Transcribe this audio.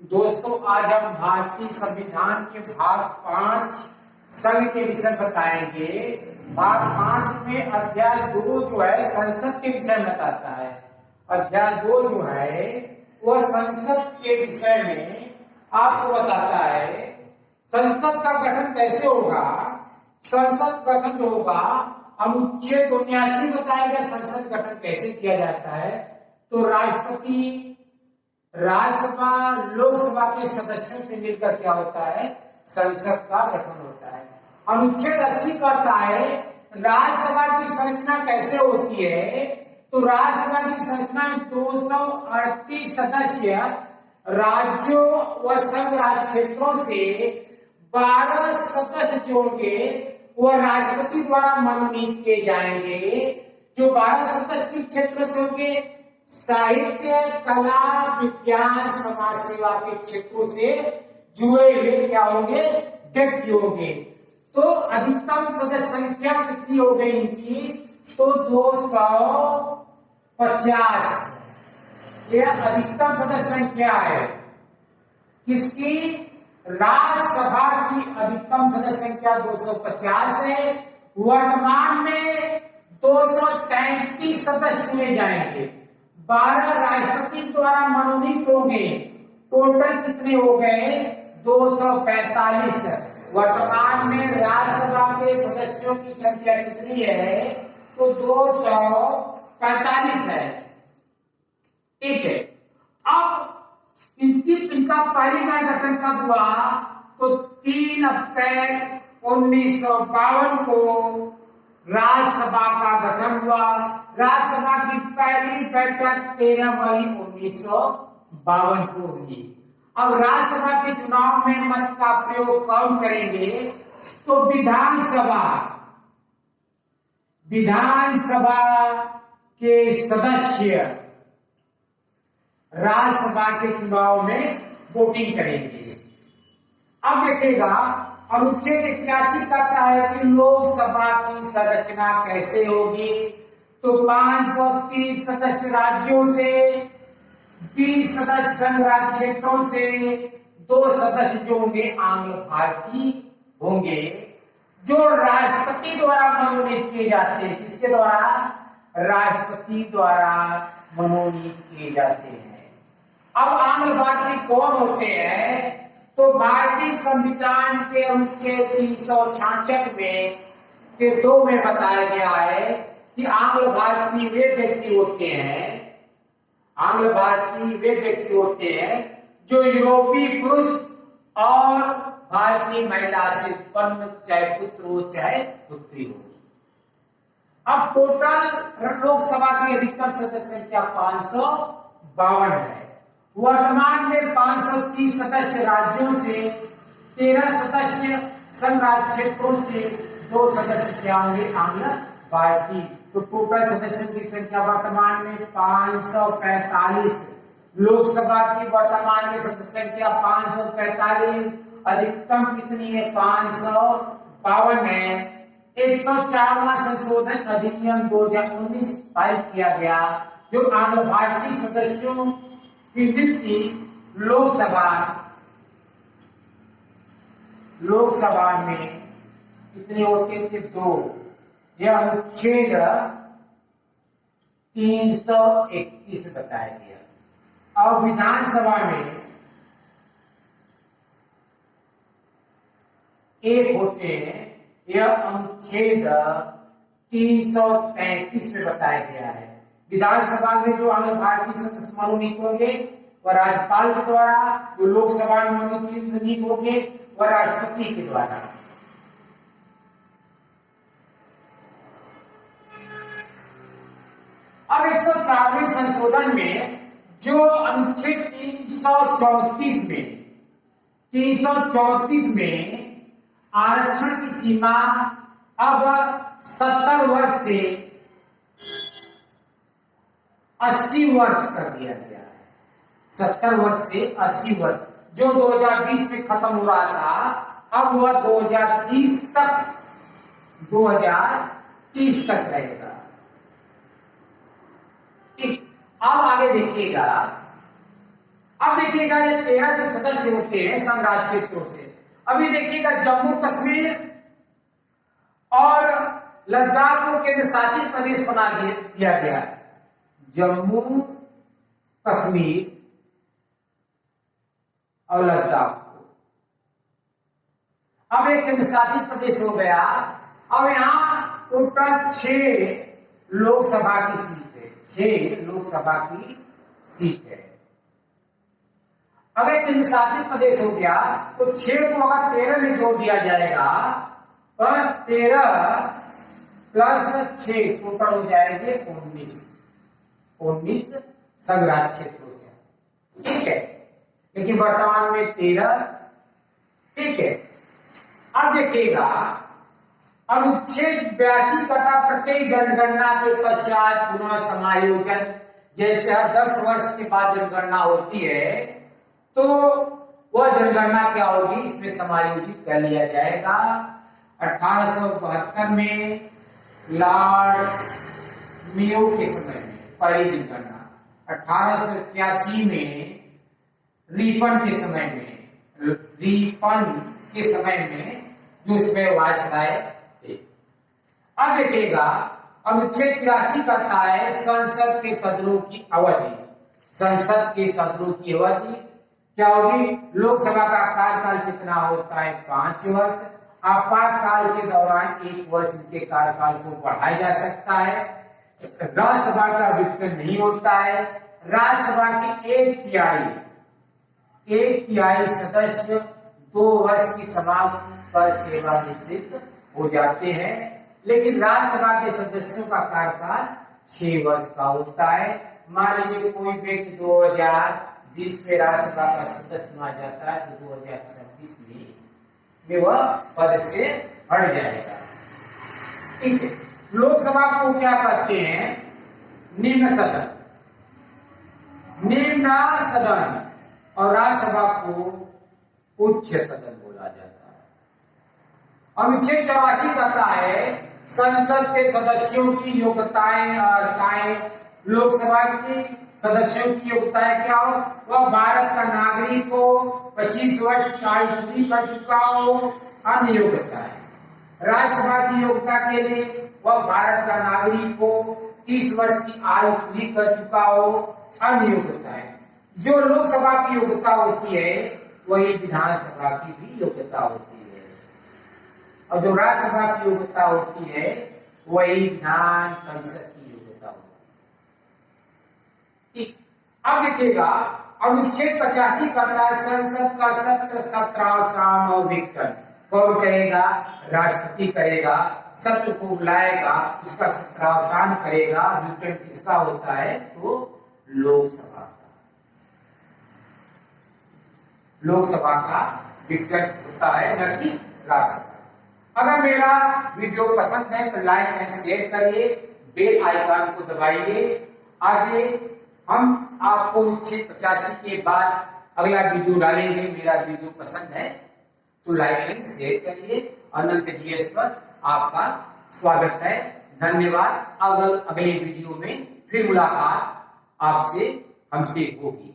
दोस्तों, आज हम भारतीय संविधान के भाग 5 संघ के विषय बताएंगे। भाग 5 में अध्याय 2 जो है संसद के विषय में बताता है। अध्याय 2 जो है वह संसद के विषय में आपको बताता है संसद का गठन कैसे होगा। संसद गठन जो होगा अनुच्छेद 79 बताएगा संसद गठन कैसे किया जाता है। तो राष्ट्रपति, राज्यसभा, लोकसभा के सदस्यों से मिलकर क्या होता है, संसद का गठन होता है। अनुच्छेद 80 कहता है राज्यसभा की संरचना कैसे होती है। तो राज्यसभा की संरचना में 238 सदस्य राज्यों व संघ राज्य क्षेत्रों से 12 सदस्य जो होंगे वह राष्ट्रपति द्वारा मनोनीत किए जाएंगे। जो 12 सदस्य किस क्षेत्र से होंगे, साहित्य, कला, विज्ञान, समाज सेवा के क्षेत्रों से जुड़े हुए क्या होंगे, व्यक्ति होंगे। तो अधिकतम सदस्य संख्या कितनी हो गई इनकी, तो 250। यह अधिकतम सदस्य संख्या है किसकी, राज्यसभा की अधिकतम सदस्य संख्या 250 है। वर्तमान में 233 सदस्य चुने जाएंगे, 12 राष्ट्रपति द्वारा मनोनीत होंगे। टोटल कितने हो गए, 245। वर्तमान में राज्यसभा के सदस्यों की संख्या कितनी है, तो 245 है। ठीक है। अब इनका पहली बार गठन कब हुआ, तो 3 अप्रैल 1952 को राज्यसभा का गठन हुआ। राज्यसभा की पहली बैठक 13 मई 1952 को हुई। अब राज्यसभा के चुनाव में मत का प्रयोग कौन करेंगे, तो विधानसभा के सदस्य राज्यसभा के चुनाव में वोटिंग करेंगे। अब देखिएगा अनुच्छेद 81 कहता है कि लोकसभा की संरचना कैसे होगी। तो 530 सदस्य राज्यों से, 20 सदस्य संघ राज्य क्षेत्रों से, 2 सदस्य जो होंगे आंग्ल भारतीय होंगे, जो राष्ट्रपति द्वारा मनोनीत किए जाते हैं। किसके द्वारा, राष्ट्रपति द्वारा मनोनीत किए जाते हैं। अब आंग्ल भारतीय कौन होते हैं, तो भारतीय संविधान के अनुच्छेद 366 में के 2 में बताया गया है कि आंग्ल भारतीय वे व्यक्ति होते हैं, आंग्ल भारतीय वे व्यक्ति होते हैं जो यूरोपीय पुरुष और भारतीय महिला से उत्पन्न, चाहे पुत्र हो चाहे पुत्री हो। अब टोटल लोकसभा की अधिकतम सदस्य संख्या 552 है। वर्तमान में 530 सदस्य राज्यों से, 13 सदस्य संघ राज्य क्षेत्रों से, 2 सदस्य क्या होंगे, आंग्ल भारतीय। तो टोटल सदस्यों की संख्या वर्तमान में 545। लोकसभा की वर्तमान में सदस्य संख्या 545, अधिकतम कितनी है, 552 है। 104वां संशोधन अधिनियम 2019 पारित किया गया, जो आंग्ल भारतीय सदस्यों की नियुक्ति लोकसभा में कितने होते थे, 2। यह अनुच्छेद 331 बताया गया। और विधानसभा में 1 होते हैं, यह अनुच्छेद 333 में बताया गया है। विधानसभा में जो आंग्ल भारतीय सदस्य मनोनीत होंगे वह राज्यपाल के द्वारा, जो लोकसभा में मनोनीत होंगे वह राष्ट्रपति के द्वारा। अब 104वें संशोधन में जो अनुच्छेद 334 में आरक्षण की सीमा अब 70 वर्ष से 80 वर्ष कर दिया गया है। 70 वर्ष से 80 वर्ष, जो 2020 में खत्म हो रहा था, अब वह 2030 तक रहेगा। ठीक। अब आगे देखिएगा, अब देखिएगा ये 13 जो सदस्य होते हैं संघ राज्य क्षेत्रों से, अभी देखिएगा जम्मू कश्मीर और लद्दाख को केंद्र शासित प्रदेश बना दिया गया है। जम्मू कश्मीर और लद्दाख को अब एक केंद्र शासित प्रदेश हो गया। अब यहां टोटल 6 लोकसभा की सीट है, 6 लोकसभा की सीट है। अगर केंद्र शासित प्रदेश हो गया तो 6 को अगर 13 में जोड़ दिया जाएगा तो 13 प्लस 6 टोटल हो जाएंगे 19 संघ राज्य क्षेत्रों से, ठीक है। लेकिन वर्तमान में 13, ठीक है। अब देखिएगा अनुच्छेद 82 तथा प्रत्येक जनगणना के पश्चात पुनः समायोजन, जैसे हर 10 वर्ष के बाद जनगणना होती है तो वह जनगणना क्या होगी, इसमें समायोजित कर लिया जाएगा। 1872 में लॉर्ड मेयो के समय में पहली जनगणना, 1881 में रिपन के समय में जो उसमें वायसराय थे। अब देखिएगा अनुच्छेद 83 कहता है संसद के सदनों की अवधि, संसद के सदनों की अवधि क्या होगी, लोकसभा का कार्यकाल कितना होता है 5 वर्ष, आपातकाल के दौरान 1 वर्ष के कार्यकाल को बढ़ाया जा सकता है। राज्यसभा का विघटन नहीं होता है, राज्यसभा के 1/3 सदस्य 2 वर्ष की समाप्ति पर सेवानिवृत्त हो जाते हैं, लेकिन राज्यसभा के सदस्यों का कार्यकाल 6 वर्ष का होता है। मान लीजिए कोई व्यक्ति 2020 में राज्यसभा का सदस्य चुना जाता है तो 2026 में वह पद से हट जाएगा, ठीक है। लोकसभा को क्या कहते हैं, निम्न सदन, और राज्यसभा को उच्च सदन बोला जाता है। अनुच्छेद 84 कहता है संसद के सदस्यों की योग्यताएं और चाहे लोकसभा की सदस्यों की योग्यताएं क्या हो, वह भारत का नागरिक हो, 25 वर्ष की आयु पूरी कर चुका हो, अन्य योग्यताएं। राज्यसभा की योग्यता के लिए वह भारत का नागरिक हो, 30 वर्ष की आयु पूरी कर चुका हो, अन्य योग्यताएं। जो लोकसभा की योग्यता होती है वही विधानसभा की भी योग्यता होती है, और जो राज्यसभा की योग्यता होती है वही विधान परिषद की योग्यता होती है। अब देखिएगा अनुच्छेद 85 कहता है संसद का सत्र 17वां और विघटन कौन करेगा, राष्ट्रपति करेगा, सत्र को बुलाएगा, उसका 17वां करेगा। विघटन किसका होता है, तो लोकसभा का, लोकसभा का विघटन होता है, न कि राज्यसभा। अगर मेरा वीडियो पसंद है तो लाइक एंड शेयर करिए, बेल आइकन को दबाइए। आगे हम आपको अनुच्छेद 85 के बाद अगला वीडियो डालेंगे। मेरा वीडियो पसंद है तो लाइक एंड शेयर करिए। अनंत जीएस पर आपका स्वागत है, धन्यवाद। अगले वीडियो में फिर मुलाकात आपसे हमसे होगी।